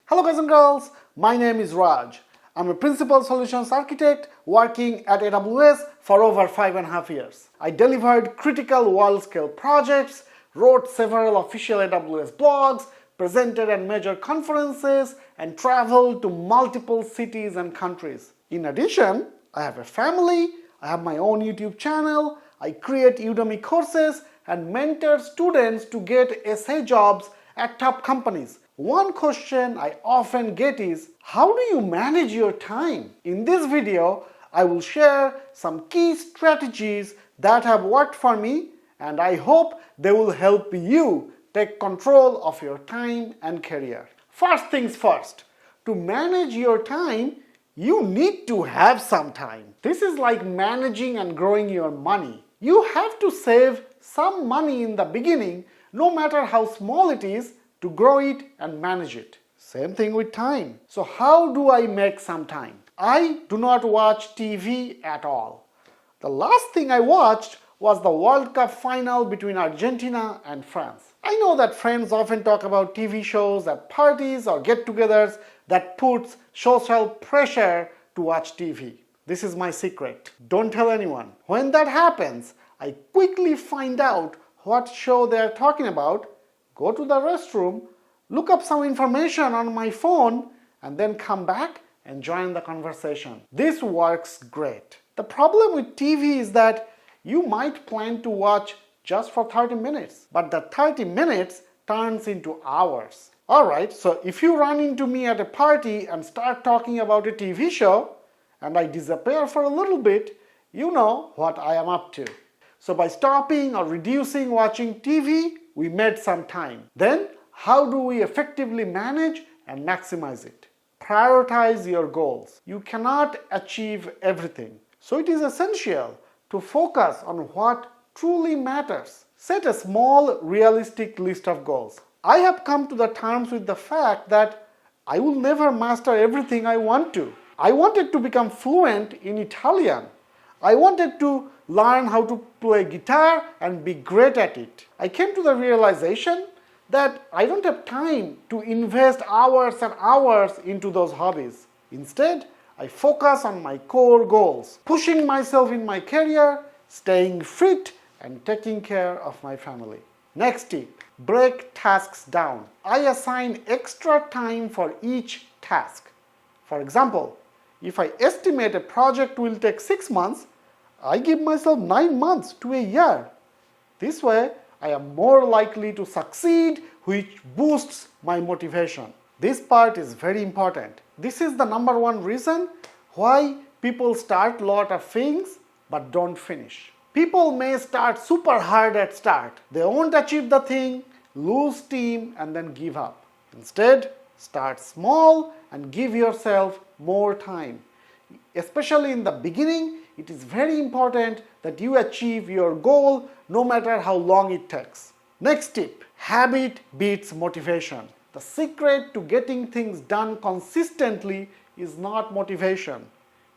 Hello guys and girls, my name is Raj. I'm a Principal Solutions Architect working at AWS for over 5.5 years. I delivered critical world-scale projects, wrote several official AWS blogs, presented at major conferences, and traveled to multiple cities and countries. In addition, I have a family, I have my own YouTube channel, I create Udemy courses and mentor students to get essay jobs at top companies. One question I often get is, how do you manage your time? In this video, I will share some key strategies that have worked for me, and I hope they will help you take control of your time and career. First things first, to manage your time, you need to have some time. This is like managing and growing your money. You have to save some money in the beginning, no matter how small it is, to grow it and manage it. Same thing with time. So how do I make some time? I do not watch TV at all. The last thing I watched was the World Cup final between Argentina and France. I know that friends often talk about TV shows at parties or get-togethers that puts social pressure to watch TV. This is my secret. Don't tell anyone. When that happens, I quickly find out what show they are talking about, go to the restroom, look up some information on my phone, and then come back and join the conversation. This works great. The problem with TV is that you might plan to watch just for 30 minutes, but the 30 minutes turns into hours. Alright, so if you run into me at a party and start talking about a TV show, and I disappear for a little bit, you know what I am up to. So by stopping or reducing watching TV, we made some time. Then, how do we effectively manage and maximize it? Prioritize your goals. You cannot achieve everything. So it is essential to focus on what truly matters. Set a small, realistic list of goals. I have come to the terms with the fact that I will never master everything I want to. I wanted to become fluent in Italian. I wanted to learn how to play guitar and be great at it. I came to the realization that I don't have time to invest hours and hours into those hobbies. Instead, I focus on my core goals, pushing myself in my career, staying fit, and taking care of my family. Next tip, break tasks down. I assign extra time for each task. For example, if I estimate a project will take 6 months, I give myself 9 months to a year. This way, I am more likely to succeed, which boosts my motivation. This part is very important. This is the number one reason why people start a lot of things but don't finish. People may start super hard at start. They won't achieve the thing, lose steam, and then give up. Instead, start small and give yourself more time. Especially in the beginning, it is very important that you achieve your goal no matter how long it takes. Next tip, habit beats motivation. The secret to getting things done consistently is not motivation,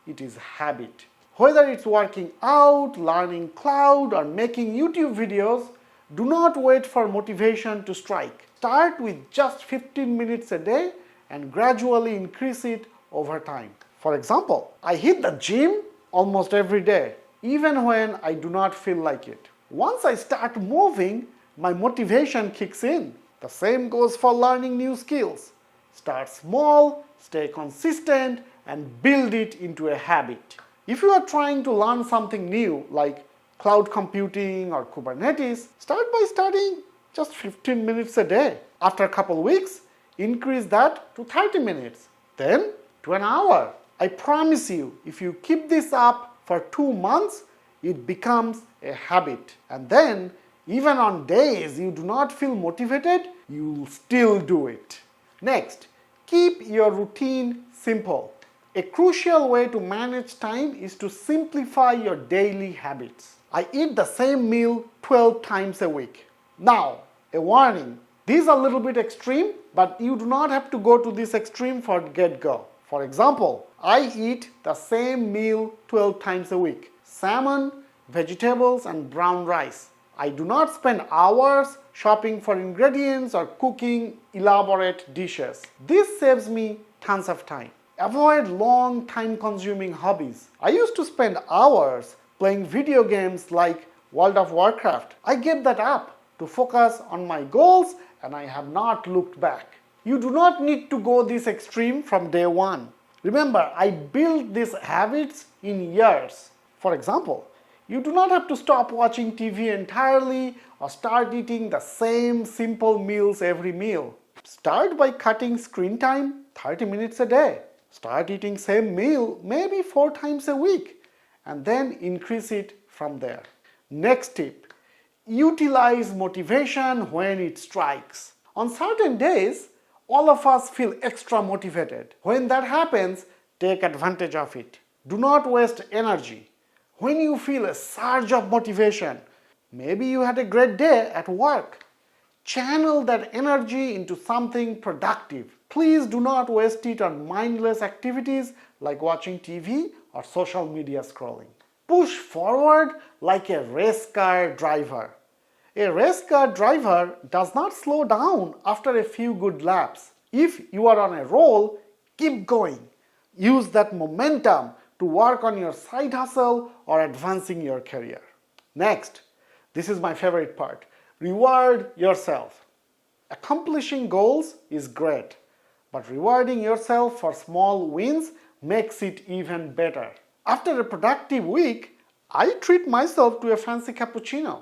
it is habit. Whether it's working out, learning cloud, or making YouTube videos, do not wait for motivation to strike. Start with just 15 minutes a day and gradually increase it over time. For example, I hit the gym almost every day, even when I do not feel like it. Once I start moving, my motivation kicks in. The same goes for learning new skills. Start small, stay consistent, and build it into a habit. If you are trying to learn something new like cloud computing or Kubernetes, start by studying just 15 minutes a day. After a couple weeks, increase that to 30 minutes, then to an hour. I promise you, if you keep this up for 2 months, it becomes a habit. And then, even on days you do not feel motivated, you will still do it. Next, keep your routine simple. A crucial way to manage time is to simplify your daily habits. I eat the same meal 12 times a week. Now, a warning, this is a little bit extreme, but you do not have to go to this extreme for get-go. For example, I eat the same meal 12 times a week. Salmon, vegetables, and brown rice. I do not spend hours shopping for ingredients or cooking elaborate dishes. This saves me tons of time. Avoid long time-consuming hobbies. I used to spend hours playing video games like World of Warcraft. I gave that up to focus on my goals and I have not looked back. You do not need to go this extreme from day one. Remember, I built these habits in years. For example, you do not have to stop watching TV entirely or start eating the same simple meals every meal. Start by cutting screen time 30 minutes a day. Start eating same meal maybe 4 times a week and then increase it from there. Next tip, utilize motivation when it strikes. On certain days, all of us feel extra motivated. When that happens, take advantage of it. Do not waste energy. When you feel a surge of motivation, maybe you had a great day at work, channel that energy into something productive. Please do not waste it on mindless activities like watching TV or social media scrolling. Push forward like a race car driver. A race car driver does not slow down after a few good laps. If you are on a roll, keep going. Use that momentum to work on your side hustle or advancing your career. Next, this is my favorite part. Reward yourself. Accomplishing goals is great, but rewarding yourself for small wins makes it even better. After a productive week, I treat myself to a fancy cappuccino.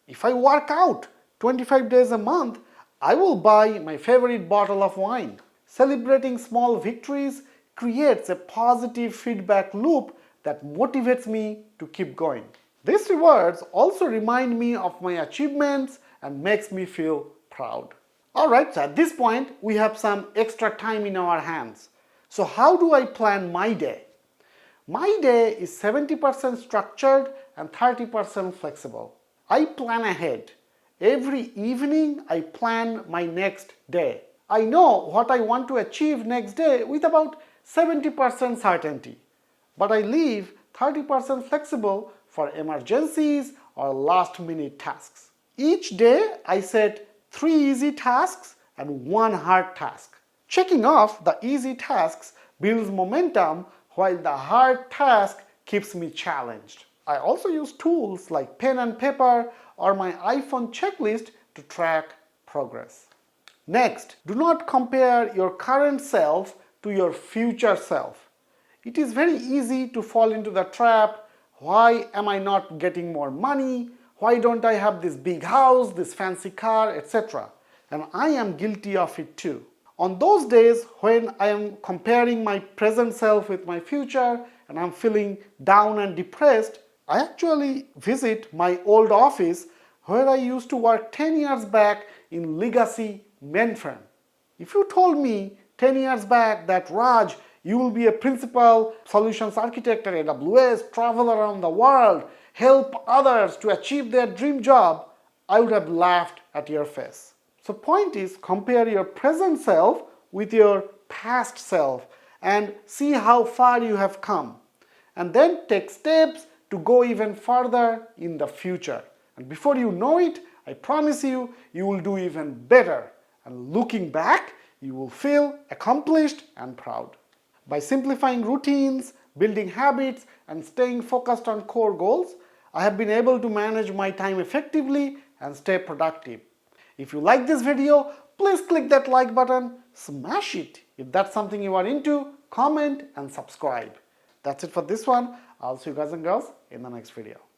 If I work out 25 days a month, I will buy my favorite bottle of wine. Celebrating small victories creates a positive feedback loop that motivates me to keep going. These rewards also remind me of my achievements and makes me feel proud. Alright, so at this point, we have some extra time in our hands. So how do I plan my day? My day is 70% structured and 30% flexible. I plan ahead. Every evening, I plan my next day. I know what I want to achieve next day with about 70% certainty, but I leave 30% flexible for emergencies or last-minute tasks. Each day, I set 3 easy tasks and 1 hard task. Checking off the easy tasks builds momentum while the hard task keeps me challenged. I also use tools like pen and paper or my iPhone checklist to track progress. Next, do not compare your current self to your future self. It is very easy to fall into the trap, why am I not getting more money? Why don't I have this big house, this fancy car, etc. And I am guilty of it too. On those days when I am comparing my present self with my future and I'm feeling down and depressed, I actually visit my old office where I used to work 10 years back in legacy mainframe. If you told me 10 years back that Raj, you will be a principal solutions architect at AWS, travel around the world, help others to achieve their dream job, I would have laughed at your face. So point is, compare your present self with your past self and see how far you have come. And then take steps to go even further in the future. And before you know it, I promise you, you will do even better. And looking back, you will feel accomplished and proud. By simplifying routines, building habits, and staying focused on core goals, I have been able to manage my time effectively and stay productive. If you like this video, please click that like button, smash it if that's something you are into, comment and subscribe. That's it for this one. I'll see you guys and girls in the next video.